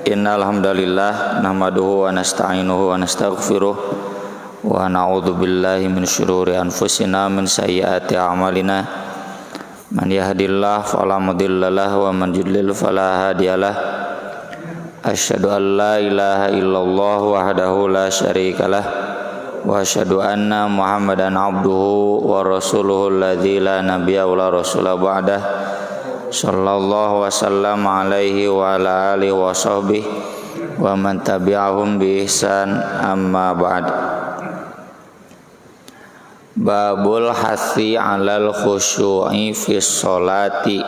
Innal hamdalillah nahmaduhu wa nasta'inuhu wa nastaghfiruh wa na'udzu billahi min syururi anfusina min sayyiati a'malina. Man yahdihillahu fala mudhillalah wa man yudlil fala hadiyalah. Asyhadu an la ilaha illallah wahdahu la syarikalah wa asyhadu anna Muhammadan abduhu wa rasuluhu alladzi la nabiyya wa la rasula ba'dah. Sallallahu wasallam alaihi wa ala alihi wa sahbihi wa man tabi'ahum bi ihsan amma ba'd. Babul hathi alal khusyu'i fi sholati,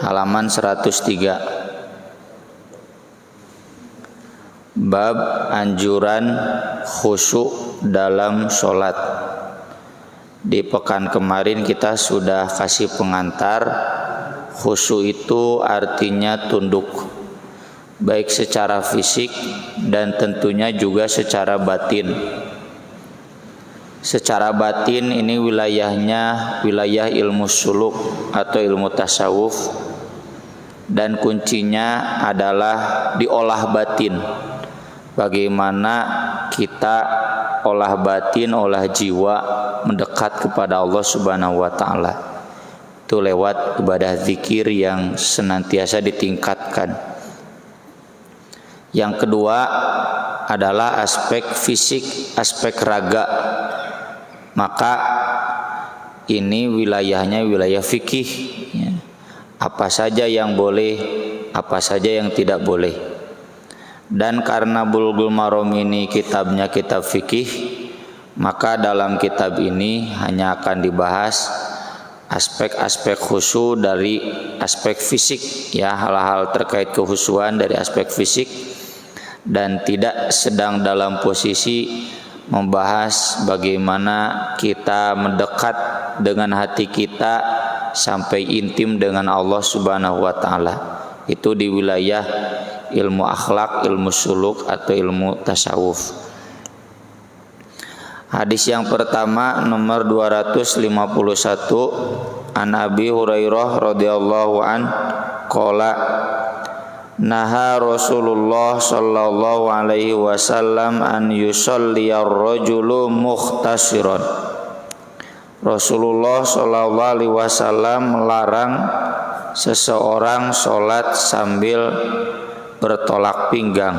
halaman 103. Bab anjuran khusyuk dalam sholat. Di pekan kemarin kita sudah kasih pengantar. Khusyuk itu artinya tunduk, baik secara fisik dan tentunya juga secara batin. Secara batin ini wilayahnya wilayah ilmu suluk atau ilmu tasawuf, dan kuncinya adalah diolah batin. Bagaimana kita olah batin, olah jiwa mendekat kepada Allah Subhanahu wa taala. Itu lewat ibadah zikir yang senantiasa ditingkatkan. Yang kedua adalah aspek fisik, aspek raga. Maka ini wilayahnya wilayah fikih, ya. Apa saja yang boleh, apa saja yang tidak boleh. Dan karena Bulughul Maram ini kitabnya kitab fikih, maka dalam kitab ini hanya akan dibahas aspek-aspek khusyuk dari aspek fisik, ya, hal-hal terkait kekhusyuan dari aspek fisik, dan tidak sedang dalam posisi membahas bagaimana kita mendekat dengan hati kita sampai intim dengan Allah Subhanahu wa taala. Itu di wilayah ilmu akhlak, ilmu suluk atau ilmu tasawuf. Hadis yang pertama nomor 251, an Abi Hurairah radhiyallahu an qala naha Rasulullah sallallahu alaihi wasallam an yusalliyar rajulu mukhtasiran. Rasulullah sallallahu alaihi wasallam melarang seseorang salat sambil bertolak pinggang,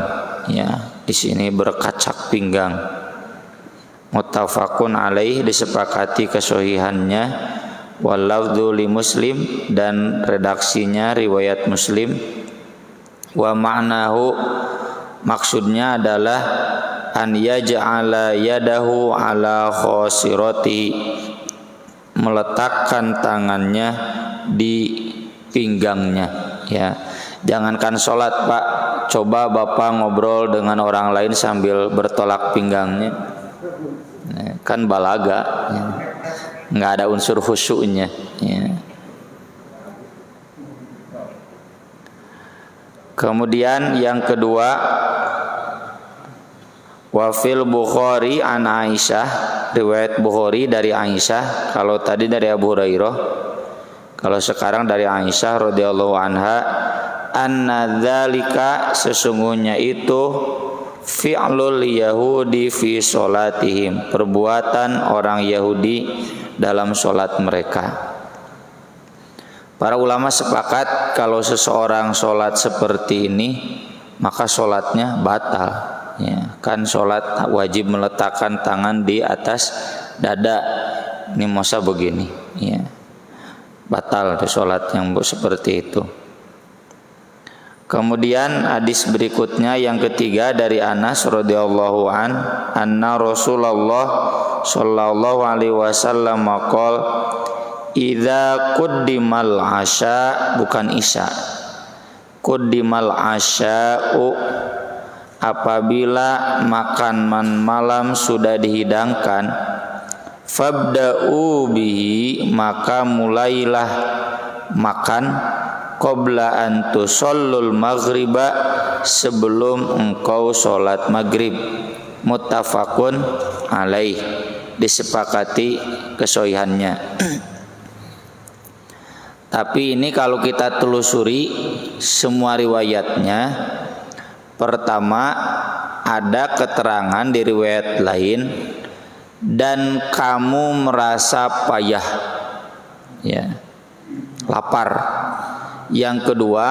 ya, di sini berkacak pinggang. Muttafaqun alaih, disepakati kesohihannya. Walafdhu li Muslim, dan redaksinya riwayat Muslim. Wa ma'nahu, maksudnya adalah an yaj'ala yadahu ala khosirati, meletakkan tangannya di pinggangnya, ya. Jangankan sholat, Pak, coba Bapak ngobrol dengan orang lain sambil bertolak pinggangnya, kan balaga, ya. Nggak ada unsur khusyuknya, ya. Kemudian yang kedua, wafil Bukhari an Aisyah, riwayat Bukhari dari Aisyah. Kalau tadi dari Abu Hurairah, kalau sekarang dari Aisyah radhiyallahu anha, anna dzalika, sesungguhnya itu fi'lul Yahudi fi sholatihim, perbuatan orang Yahudi dalam sholat mereka. Para ulama sepakat kalau seseorang sholat seperti ini maka sholatnya batal, ya. Kan sholat wajib meletakkan tangan di atas dada, ini masa begini, ya. Batal sholat yang seperti itu. Kemudian hadis berikutnya yang ketiga dari Anas radhiyallahu an, anna Rasulullah sallallahu alaihi wasallam qol idza quddimal asya, bukan isya, quddimal asya'u, apabila makan malam sudah dihidangkan, fabda'u bihi, maka mulailah makan, qabla an tusallul maghriba, sebelum engkau sholat maghrib. Muttafaqun alaih, disepakati kesohihannya. Tapi ini kalau kita telusuri semua riwayatnya, Pertama, ada keterangan di riwayat lain dan kamu merasa payah, ya, lapar. Yang kedua,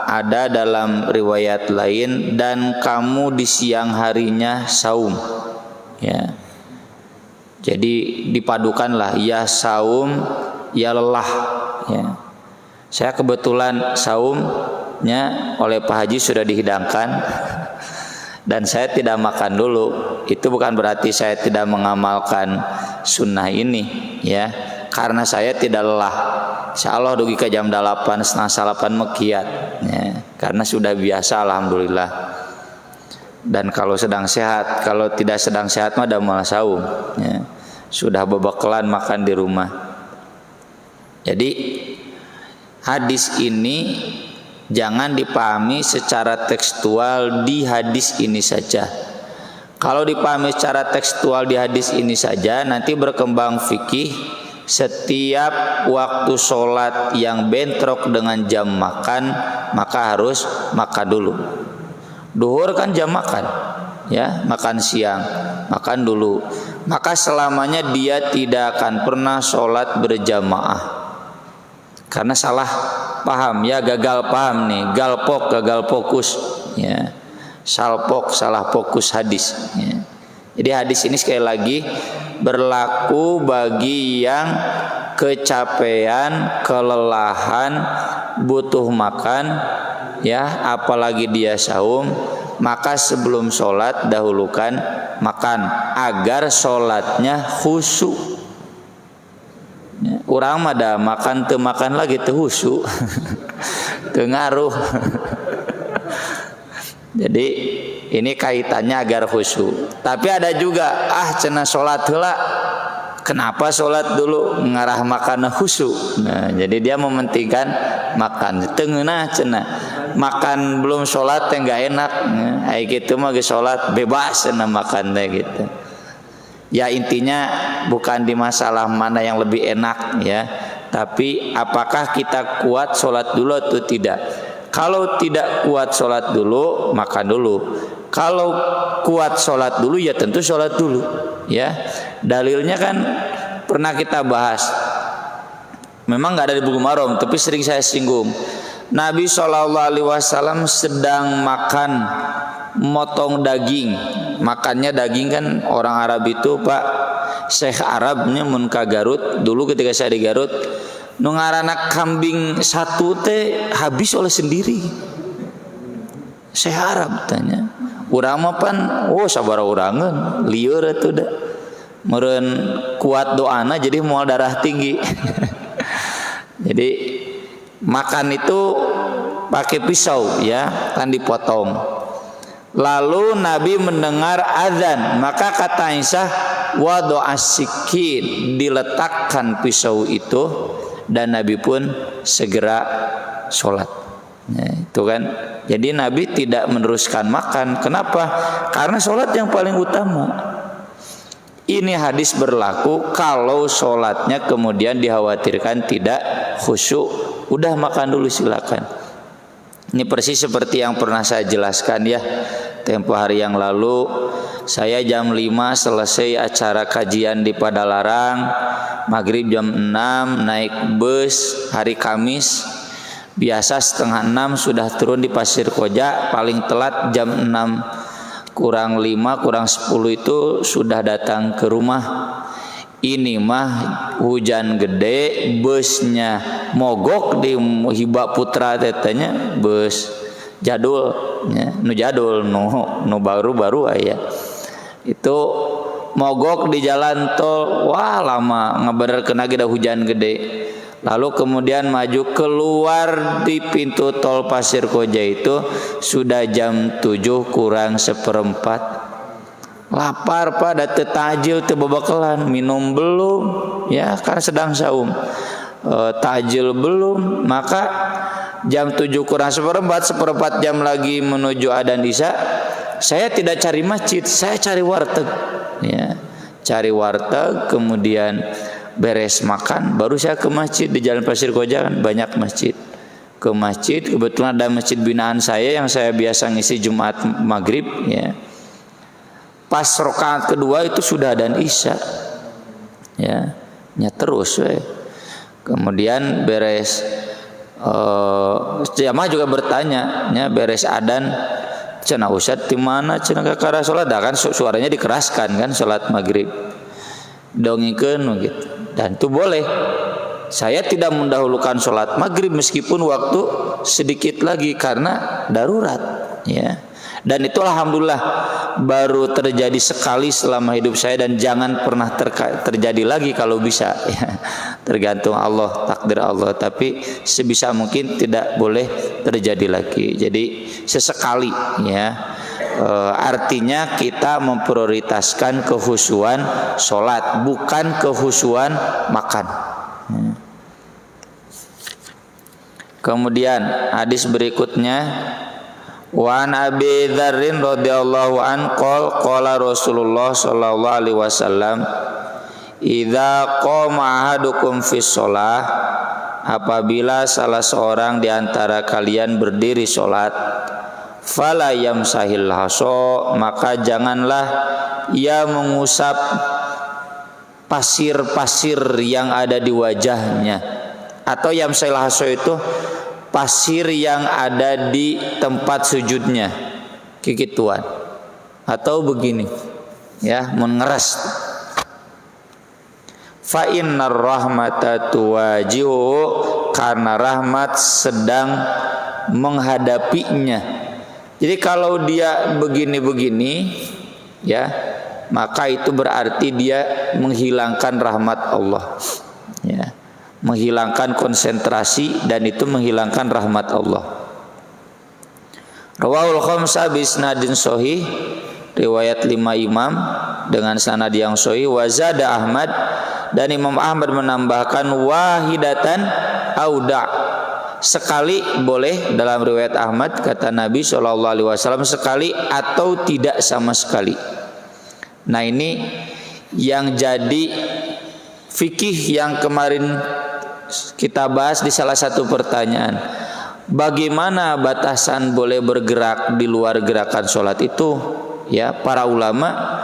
ada dalam riwayat lain dan kamu di siang harinya saum, ya. Jadi dipadukanlah, ya saum, ya lelah, ya. Saya kebetulan saumnya oleh Pak Haji sudah dihidangkan dan saya tidak makan dulu. Itu bukan berarti saya tidak mengamalkan sunnah ini, ya, karena saya tidak lelah. Insya Allah dugi ke jam 8 setengah 8 mekiat, ya, karena sudah biasa alhamdulillah. Dan kalau sedang sehat, kalau tidak sedang sehat mah ada malah saum, ya. Sudah bebekalan makan di rumah. Jadi hadis ini jangan dipahami secara tekstual di hadis ini saja. Kalau dipahami secara tekstual di hadis ini saja, nanti berkembang fikih. Setiap waktu sholat yang bentrok dengan jam makan, maka harus makan dulu. Duhur kan jam makan, ya, makan siang, makan dulu. Maka selamanya dia tidak akan pernah sholat berjamaah, karena salah paham, ya, gagal paham nih, galpok, gagal fokus, ya, salpok, salah fokus hadis, ya. Jadi hadis ini sekali lagi berlaku bagi yang kecapean, kelelahan, butuh makan, ya, apalagi dia saum, maka sebelum sholat dahulukan makan agar sholatnya khusyuk. Ya, urang mah da makan teu makan lagi teu khusyuk. Teu ngaruh. Jadi ini kaitannya agar khusyuk. Tapi ada juga cenah sholat heula. Kenapa sholat dulu ngarah makan khusyuk? Nah, jadi dia mementingkan makan. Teungeunah cenah makan belum sholat teh enggak enak. Ai kitu mah geus sholat bebas cenah makan teh gitu. Ya intinya bukan di masalah mana yang lebih enak, ya, tapi apakah kita kuat sholat dulu atau tidak. Kalau tidak kuat sholat dulu, makan dulu. Kalau kuat sholat dulu, ya tentu sholat dulu, ya. Dalilnya kan pernah kita bahas. Memang nggak ada di buku Marom, tapi sering saya singgung. Nabi SAW sedang makan motong daging. Makannya daging kan orang Arab itu, Pak, Syekh Arabnya mun ka Garut. Dulu ketika saya di Garut, nu ngaranna kambing satu teh habis oleh sendiri. Syekh Arab tanya. Urang mah pan sabaraha urangeun, lieur atuh da. Meureun kuat doana jadi moal darah tinggi. Jadi makan itu pakai pisau, ya, kan dipotong. Lalu Nabi mendengar azan, maka kata Aisyah, wadu'a sikin, diletakkan pisau itu dan Nabi pun segera sholat. Ya, itu kan. Jadi Nabi tidak meneruskan makan. Kenapa? Karena sholat yang paling utama. Ini hadis berlaku kalau sholatnya kemudian dikhawatirkan tidak khusyuk. Udah makan dulu silakan. Ini persis seperti yang pernah saya jelaskan, ya. Tempo hari yang lalu saya jam 5 selesai acara kajian di Padalarang, maghrib jam 6 naik bus hari Kamis. Biasa setengah 6 sudah turun di Pasir Koja, paling telat jam 6 kurang 5 kurang 10 itu sudah datang ke rumah. Ini mah hujan gede, busnya mogok di Hiba Putra tetenya, bus jadul, ya, nu jadul, nu baru aya. Itu mogok di jalan tol, wah lama ngabenerkeun lagi da hujan gede. Lalu kemudian maju keluar di pintu tol Pasir Koja itu sudah jam 7 kurang 1/4. Lapar pada tajil teu babakalan, minum belum, ya, karena sedang saum. Tajil belum, maka jam 7 kurang 1/4 jam lagi menuju adzan Isya. Saya tidak cari masjid, saya cari warteg, ya. Cari warteg, kemudian beres makan baru saya ke masjid. Di Jalan Pasir Koja kan banyak masjid. ke masjid, kebetulan ada masjid binaan saya yang saya biasa ngisi Jumat maghrib ya. Pas rakaat kedua itu sudah adzan Isya ya, terus we. Kemudian beres jamaah juga bertanya ya, beres adzan cenah Ustaz di mana cenah kakara salat, kan suaranya dikeraskan kan salat maghrib dongengkeun gitu. Dan itu boleh. Saya tidak mendahulukan sholat maghrib meskipun waktu sedikit lagi karena darurat ya. Dan itu alhamdulillah baru terjadi sekali selama hidup saya dan jangan pernah terjadi lagi kalau bisa ya. Tergantung Allah, takdir Allah, tapi sebisa mungkin tidak boleh terjadi lagi. Jadi sesekali ya. Artinya kita memprioritaskan kehusuan sholat, bukan kehusuan makan. Kemudian hadis berikutnya, wa an Abi Dzarrin radhiyallahu an qala Rasulullah sallallahu alaihi wasallam, idza qama ahadukum fis shalah, apabila salah seorang di antara kalian berdiri salat, fala yamsahil haso, maka janganlah ia mengusap pasir-pasir yang ada di wajahnya. Atau yamsahil haso itu pasir yang ada di tempat sujudnya, kikituan. Atau begini ya, mengeras. Fa innar rahmata tuwajihu, karena rahmat sedang menghadapinya. Jadi kalau dia begini-begini ya, maka itu berarti dia menghilangkan rahmat Allah ya, menghilangkan konsentrasi, dan itu menghilangkan rahmat Allah. Rawahul khamsah bisnadin sahih, riwayat 5 imam dengan sanad yang sahih. Wa zada Ahmad, dan Imam Ahmad menambahkan wahidatan auda, sekali boleh. Dalam riwayat Ahmad kata Nabi SAW sekali atau tidak sama sekali. Nah ini yang jadi fikih yang kemarin kita bahas di salah satu pertanyaan. Bagaimana batasan boleh bergerak di luar gerakan sholat itu? Ya, para ulama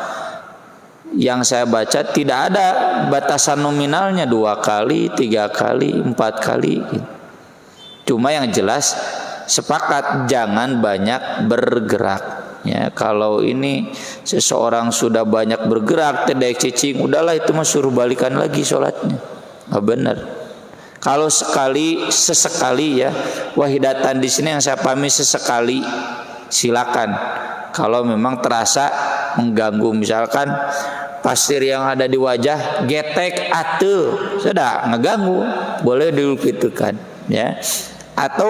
yang saya baca tidak ada batasan nominalnya, 2 kali, 3 kali, 4 kali. Cuma yang jelas sepakat jangan banyak bergerak. Ya, kalau ini seseorang sudah banyak bergerak, tidak cicing, udahlah itu mah suruh balikan lagi sholatnya. Nggak benar. Kalau sesekali ya, wahidatan di sini yang saya pahami sesekali, silakan. Kalau memang terasa mengganggu, misalkan pasir yang ada di wajah getek atuh, sudah ngeganggu, boleh dilupitukan ya. Atau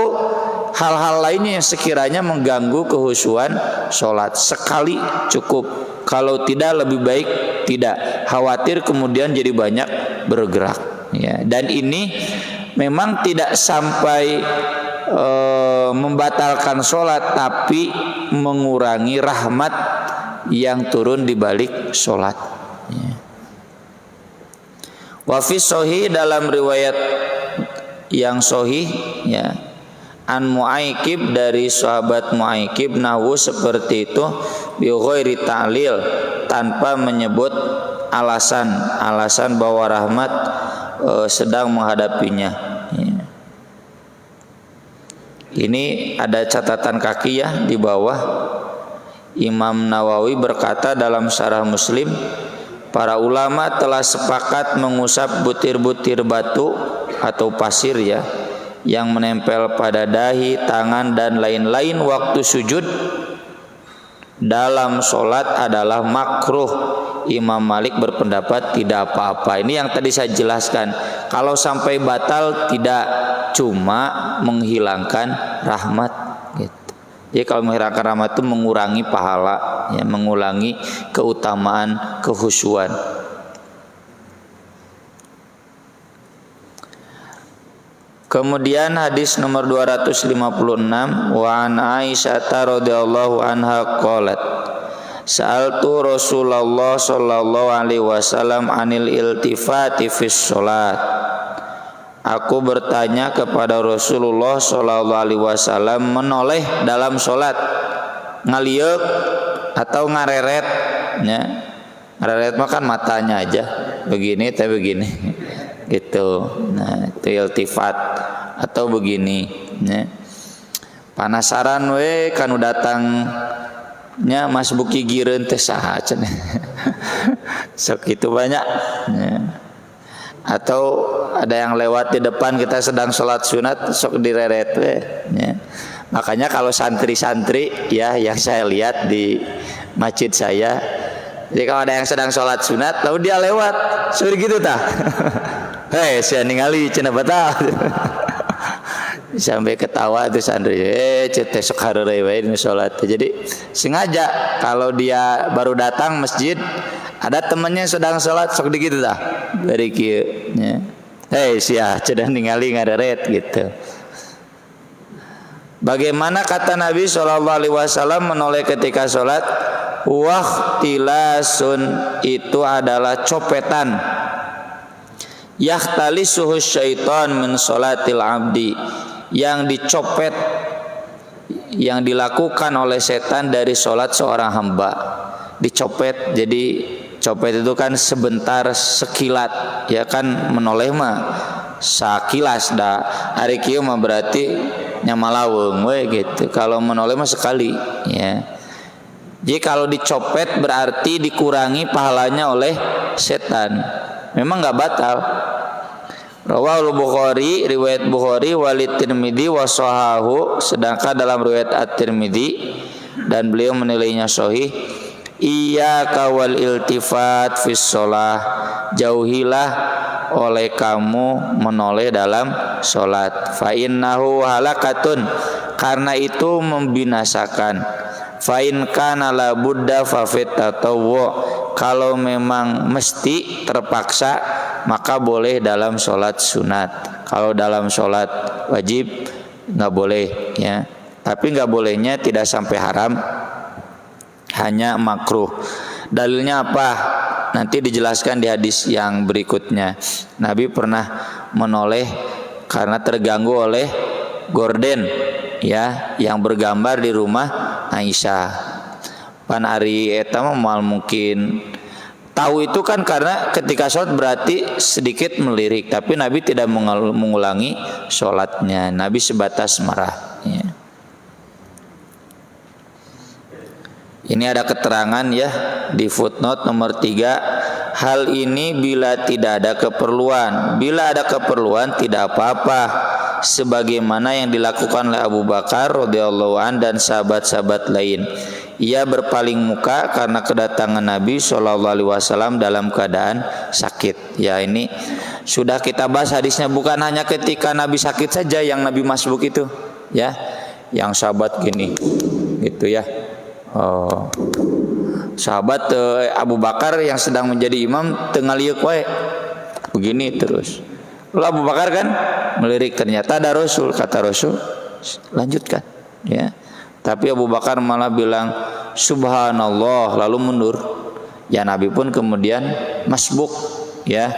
hal-hal lainnya yang sekiranya mengganggu kehusuan sholat, sekali cukup. Kalau tidak lebih baik tidak, khawatir kemudian jadi banyak bergerak ya. Dan ini memang tidak sampai membatalkan sholat, tapi mengurangi rahmat yang turun di balik sholat ya. Wa fi sahih, dalam riwayat yang sahih ya, an Mu'aikib, dari sahabat Mu'aikib, nahu seperti itu, bi ghairi ta'lil, tanpa menyebut alasan bahwa rahmat sedang menghadapinya ya. Ini ada catatan kaki ya di bawah. Imam Nawawi berkata dalam Syarah Muslim, para ulama telah sepakat mengusap butir-butir batu atau pasir ya, yang menempel pada dahi, tangan, dan lain-lain waktu sujud dalam sholat adalah makruh. Imam Malik berpendapat tidak apa-apa. Ini yang tadi saya jelaskan. Kalau sampai batal tidak, cuma menghilangkan rahmat gitu. Jadi kalau menghilangkan rahmat itu mengurangi pahala ya, mengurangi keutamaan kehusuan. Kemudian hadis nomor 256, wa an Aisyah radhiyallahu anha qalat, sa'altu Rasulullah sallallahu alaihi wasallam anil iltifati fis shalat. Aku bertanya kepada Rasulullah sallallahu alaihi wasallam menoleh dalam salat, ngaliuk atau ngareret, ya. Ngareret makan matanya aja begini teh begini gitu. Nah, itu iltifat atau begini, ya. Panasaran we kanu datangnya Mas Buki gireun teh saha cenah. Sok itu banyak, ya. Atau ada yang lewat di depan kita sedang sholat sunat sok direret, ya. Makanya kalau santri-santri ya yang saya lihat di masjid saya, jadi kalau ada yang sedang sholat sunat lalu dia lewat suruh gitu tah. Hei saya ningali cenah batal. Sampai ketawa itu santri, cete sok hareureuy wae di sholat. Jadi sengaja kalau dia baru datang masjid ada temannya sedang sholat sok dikitu tah dari kieu, ya. Hei sia cenah ningali ngareret gitu. Bagaimana kata Nabi SAW menoleh ketika sholat? Waqtilasun, itu adalah copetan. Yahtalisuhu syaitan min sholatil abdi, yang dicopet, yang dilakukan oleh setan dari sholat seorang hamba. Dicopet, jadi copet itu kan sebentar, sekilat, ya kan, menoleh mah sakilas dah. Ari kieu mah berarti nyamalaweung we gitu. Kalau menoleh mah sekali, ya. Jadi kalau dicopet berarti dikurangi pahalanya oleh setan. Memang enggak batal. Rawahul Bukhari, riwayat Bukhari, walid Tirmidzi wa shahahu, sedangkan dalam riwayat At-Tirmidzi dan beliau menilainya sahih. Iyyaka wal iltifat fis shalah, jauhilah oleh kamu menoleh dalam salat. Fa innahu halakatun, karena itu membinasakan. Fa in kana la budda fa fit tatawwu, kalau memang mesti terpaksa maka boleh dalam salat sunat. Kalau dalam salat wajib enggak boleh, ya. Tapi enggak bolehnya tidak sampai haram, hanya makruh. Dalilnya apa? Nanti dijelaskan di hadis yang berikutnya. Nabi pernah menoleh karena terganggu oleh gorden, ya, yang bergambar di rumah Aisyah. Pan ari eta mah mungkin tahu itu kan karena ketika sholat berarti sedikit melirik, tapi Nabi tidak mengulangi sholatnya. Nabi sebatas marah, ya. Ini ada keterangan, ya, di footnote nomor 3. Hal ini bila tidak ada keperluan. Bila ada keperluan tidak apa-apa, sebagaimana yang dilakukan oleh Abu Bakar radhiyallahu an dan sahabat-sahabat lain. Ia berpaling muka karena kedatangan Nabi SAW dalam keadaan sakit. Ya, ini sudah kita bahas hadisnya, bukan hanya ketika Nabi sakit saja yang Nabi masbuk itu, ya, yang sahabat gini gitu, ya. Oh, sahabat Abu Bakar yang sedang menjadi imam tengah liuk wae begini terus. Lalu Abu Bakar kan melirik, ternyata ada Rasul, kata Rasul lanjutkan, ya. Tapi Abu Bakar malah bilang subhanallah lalu mundur. Ya, Nabi pun kemudian masbuk, ya,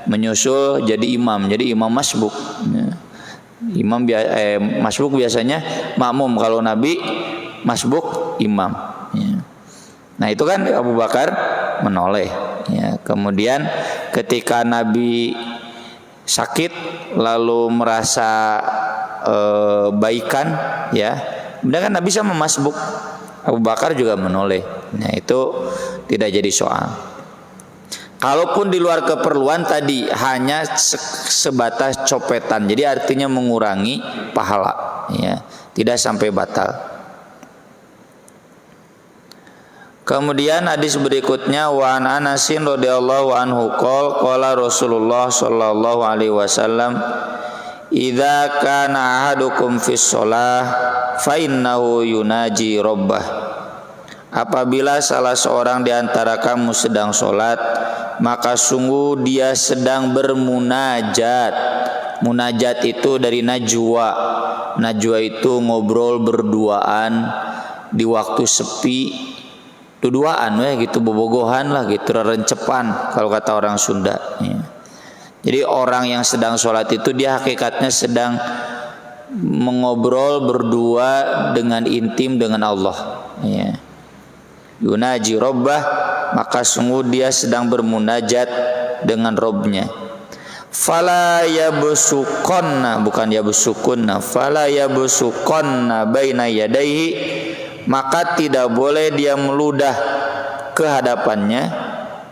menyusul jadi imam masbuk, ya. Imam masbuk biasanya makmum, kalau Nabi masbuk imam, ya. Nah itu kan Abu Bakar menoleh, ya. Kemudian ketika Nabi sakit lalu merasa baikan, ya, kemudian kan Nabi sama masbuk, Abu Bakar juga menoleh. Nah itu tidak jadi soal. Kalaupun di luar keperluan tadi hanya sebatas copetan, jadi artinya mengurangi pahala, ya, tidak sampai batal. Kemudian hadis berikutnya, wa an Anasin radhiyallahu anhu qala Rasulullah sallallahu alaihi wasallam, idza kana ahadukum fis shalah fa innahu yunaji rabbah. Apabila salah seorang di antara kamu sedang sholat, maka sungguh dia sedang bermunajat. Munajat itu dari najwa. Najwa itu ngobrol berduaan di waktu sepi. Duduaan gitu, bobogohan lah gitu, rencepan kalau kata orang Sunda, ya. Jadi orang yang sedang sholat itu dia hakikatnya sedang mengobrol berdua dengan intim dengan Allah, ya. Yunaji Rabbah, maka sungguh dia sedang bermunajat dengan Robnya. Fala yabsuqanna, bukan yabsukunna, fala yabsuqanna baina yadayhi, maka tidak boleh dia meludah ke hadapannya,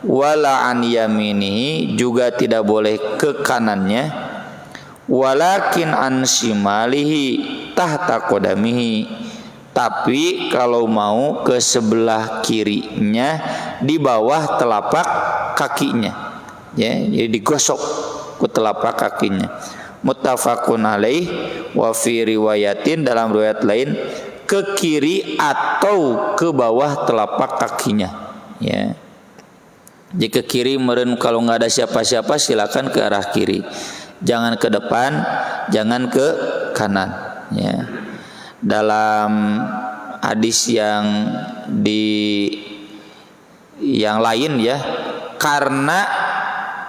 wala an yaminihi, juga tidak boleh ke kanannya, walakin an shimalihi tahta qadamihi, tapi kalau mau ke sebelah kirinya di bawah telapak kakinya, ya, jadi digosok ke telapak kakinya. Muttafaqun alaih wa fi riwayatin, dalam riwayat lain ke kiri atau ke bawah telapak kakinya, ya. Jadi ke kiri meren, kalau nggak ada siapa-siapa silakan ke arah kiri, jangan ke depan, jangan ke kanan, ya. Dalam hadis yang lain, ya, karena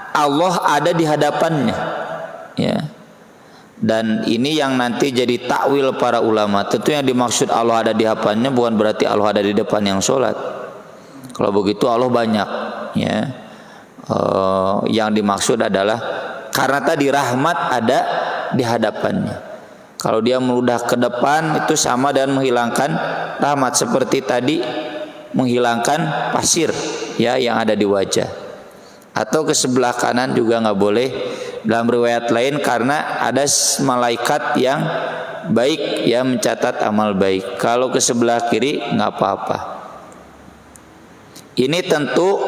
Allah ada di hadapannya, ya. Dan ini yang nanti jadi takwil para ulama. Tentu yang dimaksud Allah ada di hadapannya bukan berarti Allah ada di depan yang sholat. Kalau begitu Allah banyak, ya. Yang dimaksud adalah karena tadi rahmat ada di hadapannya. Kalau dia meludah ke depan itu sama dengan menghilangkan rahmat, seperti tadi menghilangkan pasir, ya, yang ada di wajah. Atau ke sebelah kanan juga nggak boleh. Dalam riwayat lain karena ada malaikat yang baik, ya, mencatat amal baik. Kalau ke sebelah kiri nggak apa-apa. Ini tentu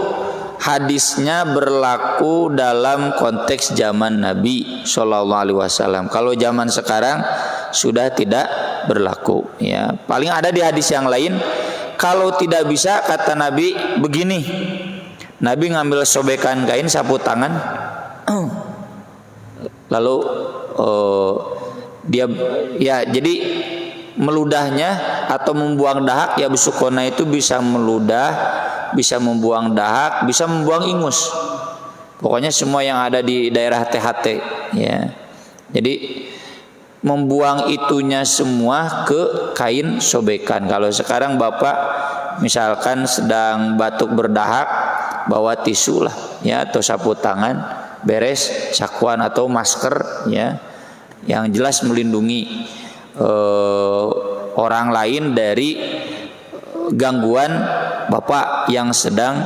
hadisnya berlaku dalam konteks zaman Nabi Shallallahu Alaihi Wasallam. Kalau zaman sekarang sudah tidak berlaku, ya. Paling ada di hadis yang lain. Kalau tidak bisa, kata Nabi begini, Nabi ngambil sobekan kain, sapu tangan, lalu dia, ya, jadi meludahnya atau membuang dahak, ya, busukona itu bisa meludah, bisa membuang dahak, bisa membuang ingus. Pokoknya semua yang ada di daerah THT, ya. Jadi membuang itunya semua ke kain sobekan. Kalau sekarang Bapak misalkan sedang batuk berdahak, bawa tisu lah, ya, atau sapu tangan, beres, sakuan atau masker, ya, yang jelas melindungi orang lain dari gangguan Bapak yang sedang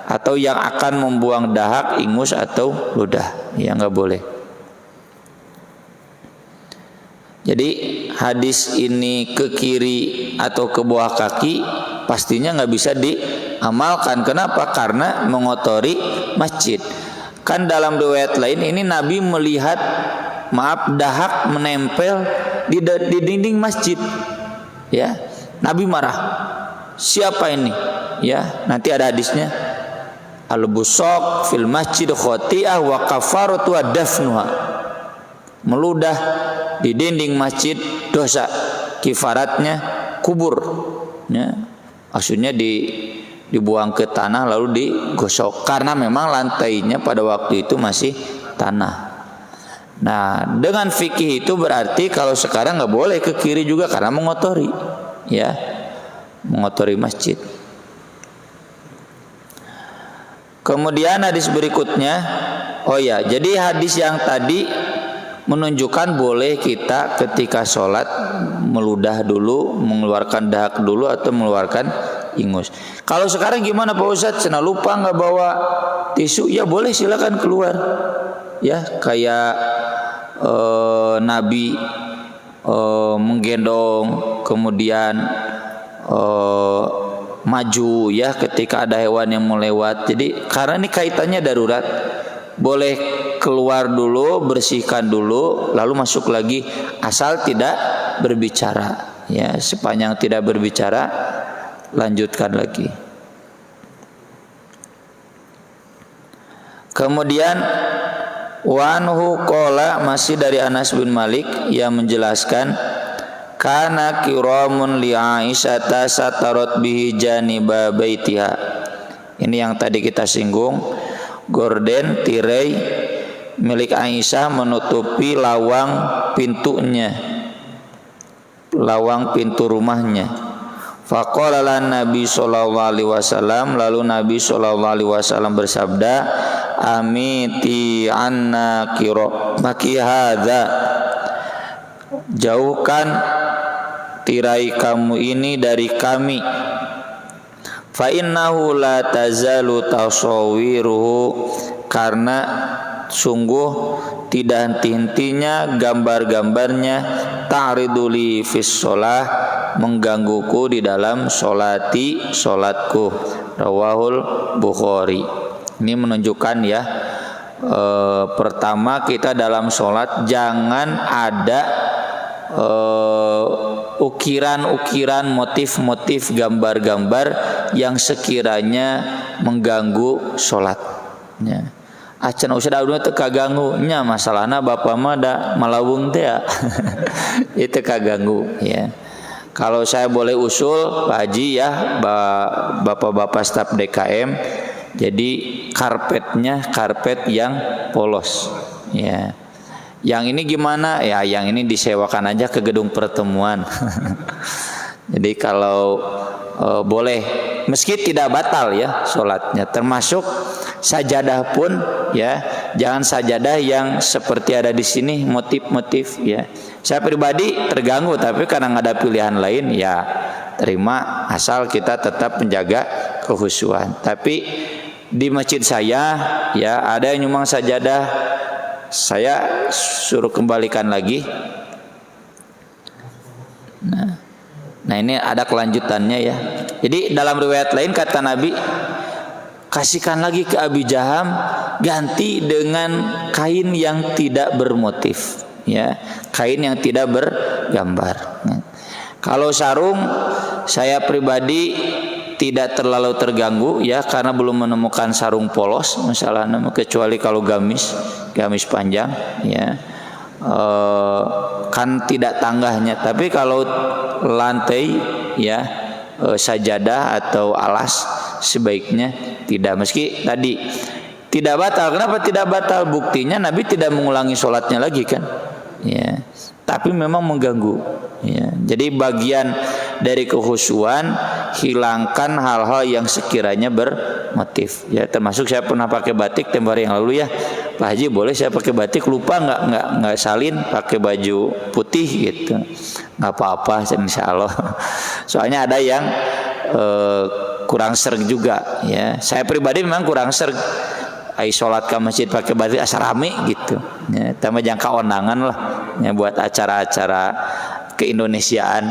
atau yang akan membuang dahak, ingus atau ludah, ya, nggak boleh. Jadi hadis ini ke kiri atau ke bawah kaki pastinya nggak bisa diamalkan. Kenapa? Karena mengotori masjid. Kan dalam riwayat lain ini Nabi melihat, dahak menempel di dinding masjid, ya. Nabi marah. Siapa ini? Ya, nanti ada hadisnya. Al-busaq fil masjid khoti'ah wa kafaratu dafnuha. Meludah di dinding masjid dosa, kifaratnya kubur, ya. Maksudnya dibuang ke tanah lalu digosok, karena memang lantainya pada waktu itu masih tanah. Nah, dengan fikih itu berarti kalau sekarang nggak boleh ke kiri juga karena mengotori, ya, mengotori masjid. Kemudian hadis berikutnya, oh ya, jadi hadis yang tadi menunjukkan boleh kita ketika sholat meludah dulu, mengeluarkan dahak dulu atau mengeluarkan ingus. Kalau sekarang gimana Pak Ustadz? Saya lupa nggak bawa tisu, ya boleh, silakan keluar, ya, kayak Nabi menggendong kemudian maju, ya, ketika ada hewan yang mau lewat. Jadi karena ini kaitannya darurat, boleh keluar dulu, bersihkan dulu, lalu masuk lagi, asal tidak berbicara, ya. Sepanjang tidak berbicara, lanjutkan lagi. Kemudian wanhu qala, masih dari Anas bin Malik yang menjelaskan, kana kiramun li Aisyah satarat bihi janiba baitiha. Ini yang tadi kita singgung, gorden, tirai milik Aisyah menutupi lawang pintunya, lawang pintu rumahnya. Faqala lan Nabi sallallahu alaihi wasallam, lalu Nabi sallallahu alaihi wasallam bersabda, amiti anna kiro maki hadza, jauhkan tirai kamu ini dari kami. Fa innahu la tazalu tasawwiruhu, karena sungguh tidak henti-hentinya gambar-gambarnya, ta'riduli fis shalah, menggangguku di dalam solatku. Rawahul Bukhari. Ini menunjukkan ya, pertama kita dalam solat jangan ada ukiran-ukiran, motif-motif, gambar-gambar yang sekiranya mengganggu solatnya. Acan usah dauduna teu kaganggu nya, masalahna bapa mah da malawung teh ya. Itu kaganggu ya. Kalau saya boleh usul Pak Haji ya, bapak-bapak staf DKM, jadi karpetnya karpet yang polos ya. Yang ini gimana ya, yang ini disewakan aja ke gedung pertemuan. Jadi kalau boleh, meski tidak batal ya sholatnya, termasuk sajadah pun ya, jangan sajadah yang seperti ada di sini motif-motif ya. Saya pribadi terganggu, tapi karena nggak ada pilihan lain ya terima, asal kita tetap menjaga kehusuan. Tapi di masjid saya ya ada yang nyumbang sajadah, saya suruh kembalikan lagi. Nah ini ada kelanjutannya ya. Jadi dalam riwayat lain kata Nabi, kasihkan lagi ke Abi Jaham, ganti dengan kain yang tidak bermotif ya, kain yang tidak bergambar. Kalau sarung, saya pribadi tidak terlalu terganggu ya, karena belum menemukan sarung polos masalahnya, kecuali kalau gamis panjang ya, kan tidak tanggahnya. Tapi kalau lantai ya, sajadah atau alas sebaiknya tidak. Meski tadi tidak batal. Kenapa tidak batal? Buktinya Nabi tidak mengulangi sholatnya lagi kan ya, tapi memang mengganggu ya. Jadi bagian dari kehusuan, hilangkan hal-hal yang sekiranya bermotif ya. Termasuk saya pernah pakai batik tempo hari yang lalu ya, Pak Haji boleh saya pakai batik, lupa nggak salin pakai baju putih gitu, nggak apa-apa insya Allah. Soalnya ada yang kurang serg juga ya. Saya pribadi memang kurang serg, sholat ke masjid pakai batik asa rame gitu ya, tambah jangka ondangan lah ya buat acara-acara keindonesiaan.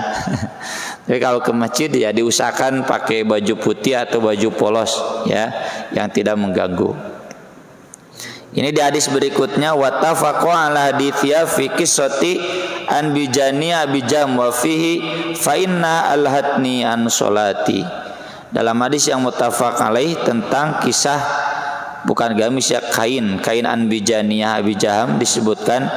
Tapi kalau ke masjid ya diusahakan pakai baju putih atau baju polos ya, yang tidak mengganggu. Ini di hadis berikutnya, wattafaqu ala haditsya fi qissati an bijani abijam wa fihi fa inna alhatni an sholati. Dalam hadis yang muttafaq alaih tentang kisah, bukan gamis ya, kain an bijaniyah Abi Jaham disebutkan,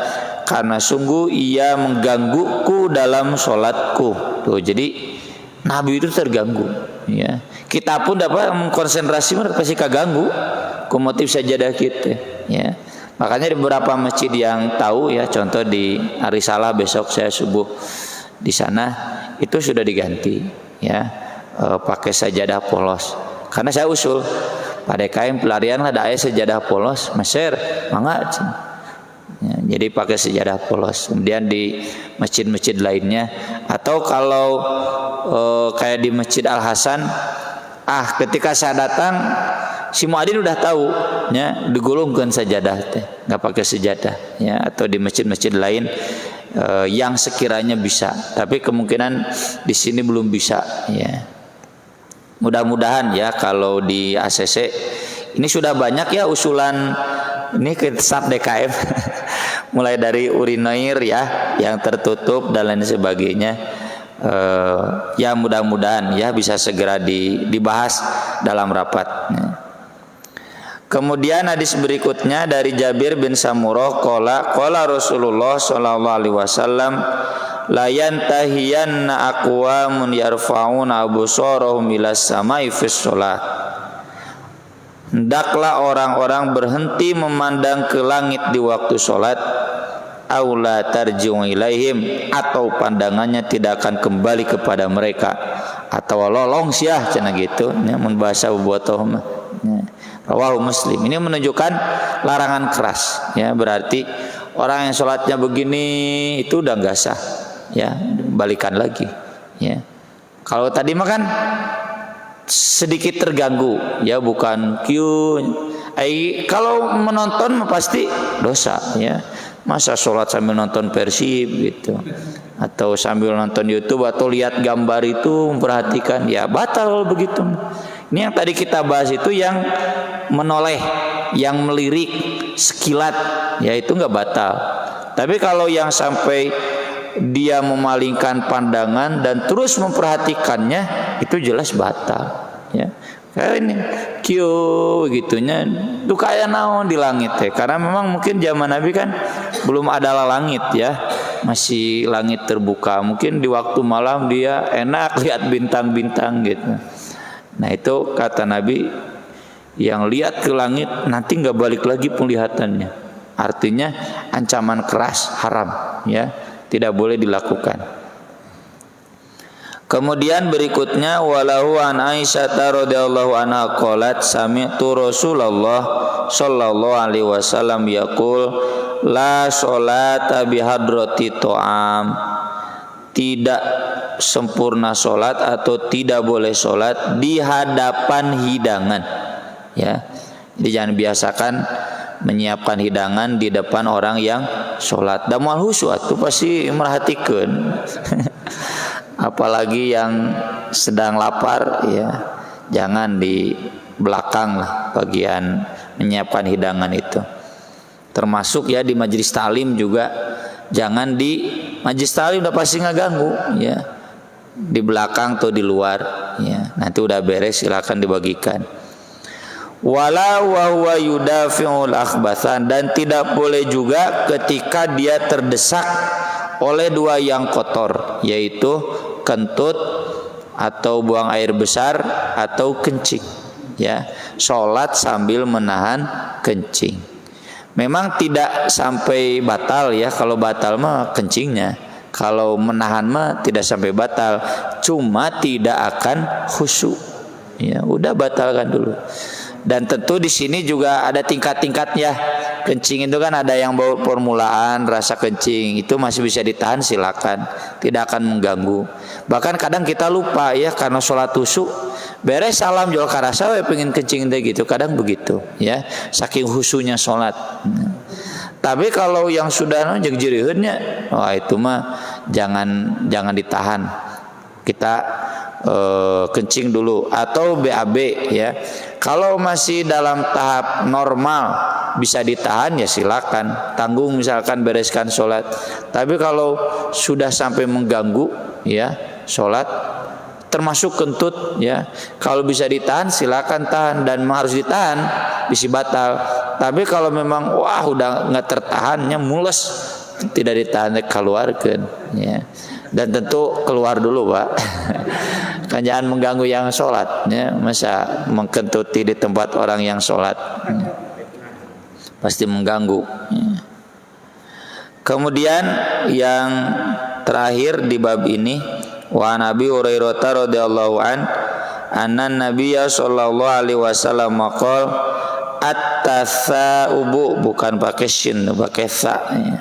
karena sungguh ia menggangguku dalam sholatku. Tuh, jadi Nabi itu terganggu ya. Kita pun dapat mengkonsentrasi, pasti kaganggu ku motif sajadah kita ya. Makanya di beberapa masjid yang tahu ya, contoh di Arisalah besok saya subuh di sana itu sudah diganti ya, pakai sajadah polos. Karena saya usul pada kain pelarian lah ada sajadah polos, maser mangga ya, jadi pakai sajadah polos. Kemudian di masjid-masjid lainnya, atau kalau kayak di Masjid Al Hasan, ketika saya datang si muadzin udah tahu ya, digulungkan sajadah teh, nggak pakai sajadah ya. Atau di masjid-masjid lain yang sekiranya bisa, tapi kemungkinan di sini belum bisa ya. Mudah-mudahan ya kalau di ACC ini sudah banyak ya usulan ini ke staf DKM mulai dari urinoir ya yang tertutup dan lain sebagainya. Ya mudah-mudahan ya bisa segera dibahas dalam rapat. Kemudian hadis berikutnya dari Jabir bin Samurah qala Rasulullah sallallahu alaihi wasallam, la yantahiyanna aqwamun yarfa'una absarahum ilas samai fis shalah. hendaklah orang-orang berhenti memandang ke langit di waktu sholat, aula tarji'u ilaihim, atau pandangannya tidak akan kembali kepada mereka, atau lolong siah cenah gitu nya mun bahasa bobotoh mah. Rawahu Muslim. Ini menunjukkan larangan keras ya, berarti orang yang sholatnya begini itu udah enggak sah ya, balikan lagi ya. Kalau tadi mah kan sedikit terganggu ya, bukan kalau menonton pasti dosa ya. Masa sholat sambil nonton Persib gitu, atau sambil nonton YouTube, atau lihat gambar itu memperhatikan, ya batal begitu. Ini yang tadi kita bahas itu yang menoleh, yang melirik sekilat, ya itu nggak batal. Tapi kalau yang sampai dia memalingkan pandangan dan terus memperhatikannya, itu jelas batal ya. Kayak ini gitunya itu kayak naon di langit ya, karena memang mungkin zaman Nabi kan belum ada langit ya, masih langit terbuka, mungkin di waktu malam dia enak lihat bintang-bintang gitu. Nah itu kata Nabi, yang lihat ke langit nanti nggak balik lagi penglihatannya, artinya ancaman keras, haram ya, tidak boleh dilakukan. Kemudian berikutnya, walahu an Aisyah radhiyallahu anha qalat sami'tu Rasulullah sallallahu alaihi wasallam yaqul la sholata bihadrati ta'am, tidak sempurna sholat atau tidak boleh sholat di hadapan hidangan ya. Jadi jangan biasakan menyiapkan hidangan di depan orang yang sholat. Damal husu itu pasti merhatikan. Apalagi yang sedang lapar ya, jangan di belakang lah bagian menyiapkan hidangan itu. Termasuk ya di majelis taklim juga, jangan di majelis taklim udah pasti ngeganggu ya, di belakang atau di luar ya. Nanti udah beres silakan dibagikan. Wala wa huwa yudafi'ul akhbathan, dan tidak boleh juga ketika dia terdesak oleh dua yang kotor, yaitu kentut atau buang air besar atau kencing ya. Sholat sambil menahan kencing memang tidak sampai batal ya, kalau batal mah kencingnya, kalau menahan mah tidak sampai batal, cuma tidak akan khusyuk ya, udah batalkan dulu. Dan tentu di sini juga ada tingkat-tingkatnya. Kencing itu kan ada yang baru permulaan rasa kencing, itu masih bisa ditahan silakan, tidak akan mengganggu. Bahkan kadang kita lupa ya, karena sholat husu beres salam jual karasa pengen kencing deh gitu, kadang begitu ya, saking husunya sholat. Tapi kalau yang sudah jegjeriheunnya, wah itu mah jangan ditahan, kita kencing dulu atau BAB ya. Kalau masih dalam tahap normal bisa ditahan ya silakan, tanggung misalkan bereskan sholat. Tapi kalau sudah sampai mengganggu ya sholat, termasuk kentut ya, kalau bisa ditahan silakan tahan, dan harus ditahan bisa batal. Tapi kalau memang wah udah nggak tertahannya mules, tidak ditahan keluarkan ya. Dan tentu keluar dulu Pak. Kan jangan mengganggu yang sholat ya. Masa mengkentuti di tempat orang yang sholat ya, pasti mengganggu ya. Kemudian yang terakhir di bab ini, wa Nabi Hurairah radhiyallahu an anna Nabiyya sallallahu alaihi wasallam qol at-tasaubu, bukan pakai shin, pakai sa ya.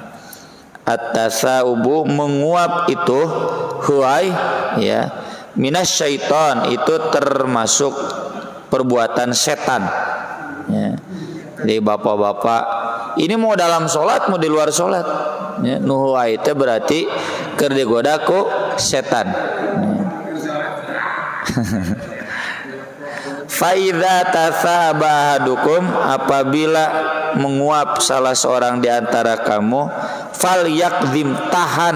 At-tasaubu menguap itu huai ya, minas syaitan, itu termasuk perbuatan setan ya. Jadi bapak-bapak ini mau dalam sholat mau di luar sholat ya, nuhuai itu berarti keur digoda ku setan ya. Faidza tasabahadukum, apabila menguap salah seorang di antara kamu, falyakzim, tahan,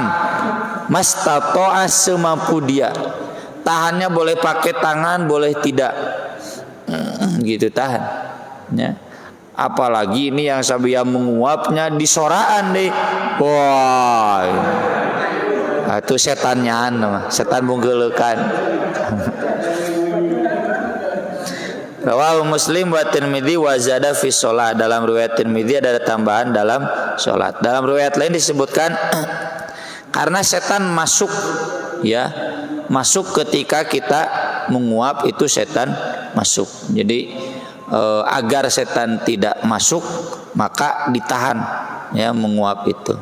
mastata'a, semampu dia. Tahannya boleh pakai tangan, boleh tidak gitu, tahan ya. Apalagi ini yang sabia menguapnya di soraan deh, wah itu setannya, setan bunggelekan. Rawahu Muslim wa Tirmidzi wa zada fi shalah. Dalam riwayat Tirmidzi ada tambahan dalam salat. Dalam riwayat lain disebutkan karena setan masuk, ya, masuk ketika kita menguap, itu setan masuk. Jadi agar setan tidak masuk maka ditahan, ya, menguap itu.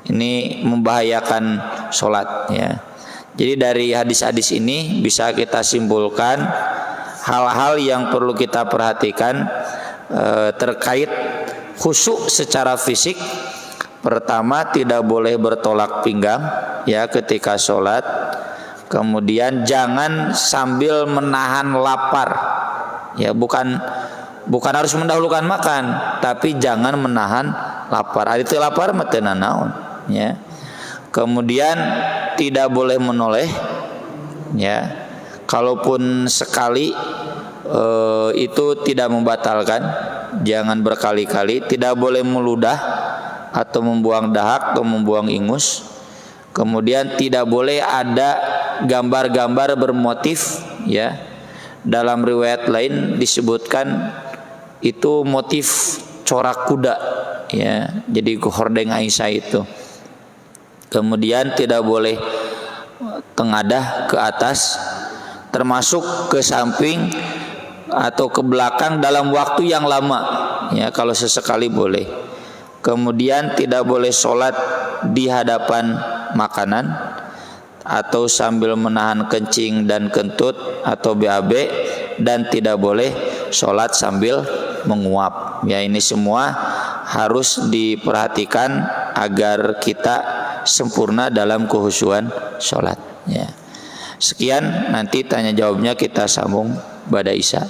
Ini membahayakan salat, ya. Jadi dari hadis-hadis ini bisa kita simpulkan hal-hal yang perlu kita perhatikan terkait khusyuk secara fisik. Pertama, tidak boleh bertolak pinggang, ya, ketika sholat. Kemudian jangan sambil menahan lapar, ya, bukan harus mendahulukan makan, tapi jangan menahan lapar. Ari teu lapar mah teu nanaon, ya. Kemudian tidak boleh menoleh, ya. Kalaupun sekali itu tidak membatalkan, jangan berkali-kali. Tidak boleh meludah atau membuang dahak atau membuang ingus. Kemudian tidak boleh ada gambar-gambar bermotif, ya. Dalam riwayat lain disebutkan itu motif corak kuda, ya. Jadi hordeng Aisyah itu. Kemudian tidak boleh tengadah ke atas, termasuk ke samping atau ke belakang dalam waktu yang lama, ya, kalau sesekali boleh. Kemudian tidak boleh sholat di hadapan makanan atau sambil menahan kencing dan kentut atau BAB, dan tidak boleh sholat sambil menguap. Ya, ini semua harus diperhatikan agar kita sempurna dalam kehusuan sholat, ya. Sekian, nanti tanya jawabnya kita sambung pada Isya.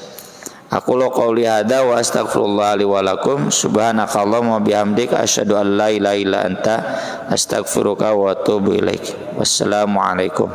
Aku lo qauli hada wa astaghfirullah li wa lakum. Subhanakallahumma bihamdika asyhadu an la ilaha illa anta astaghfiruka wa atubu ilaik. Wassalamualaikum.